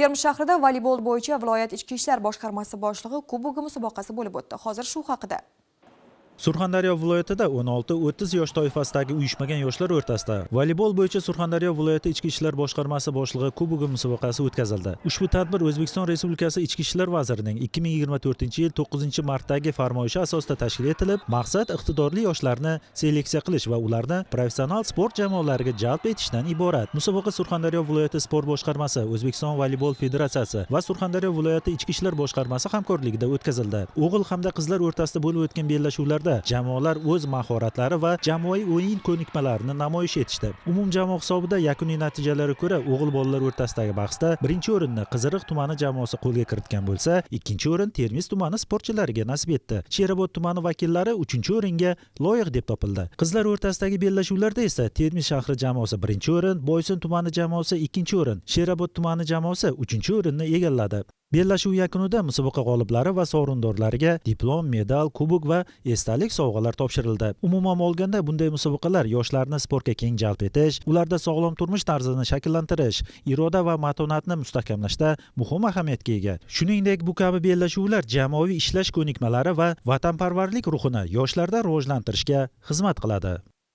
Termiz shahrida voleybol bo'yicha viloyat ichki ishlar boshqarmasi boshlig'i kubogi musobaqasi bo'lib o'tdi. Hozir shu haqida. Surxondaryo viloyatida 16-30 yosh toifasidagi uyushmagan yoshlar o'rtasida voleybol bo'yicha Surxondaryo viloyati ichki ishlar boshqarmasi boshlig'i kubogi musobaqasi o'tkazildi. Ushbu tadbir O'zbekiston Respublikasi ichki ishlar vazirining 2024-yil 9-martdagi farmoyishi asosida tashkil etilib, maqsad iqtidorli yoshlarni seleksiya qilish va ularni professional sport jamoalariga jalb etishdan iborat. Musobaqa Surxondaryo viloyati sport boshqarmasi, O'zbekiston voleybol federatsiyasi va Surxondaryo viloyati ichki ishlar boshqarmasi hamkorligida o'tkazildi. O'g'il hamda qizlar o'rtasida bo'lib o'tgan bellashuvlarda jamoalar o'z mahoratlari va jamoaviy o'yin ko'nikmalarini namoyish etishdi. Umumjamoa hisobida yakuniy natijalarga ko'ra o'g'il bolalar o'rtasidagi bahsda birinchi o'rinni Qiziriq tumani jamoasi qo'lga kiritgan bo'lsa, ikkinchi o'rin Termiz tumani sportchilariga nasib etdi. Sherobod tumani vakillari 3-o'ringa loyiq deb topildi. Qizlar o'rtasidagi bellashuvlarda esa Termiz shahri jamoasi birinchi o'rin, Boysun tumani jamoasi ikkinchi o'rin, Sherobod tumani jamoasi 3-o'rinni egalladi. Bellashuv yakunida musobaqa g'oliblari va sovrindorlariga diplom, medal, kubok va esdalik sovg'alar topshirildi. Umuman olganda bunday musobaqalar yoshlarni sportga keng jalb etish, ularda sog'lom turmush tarzini shakllantirish, iroda va matonatni mustahkamlashda muhim ahamiyatga ega. Shuningdek, bu kabi bellashuvlar jamoaviy ishlash ko'nikmalari va vatanparvarlik ruhini yoshlarda rivojlantirishga xizmat qiladi.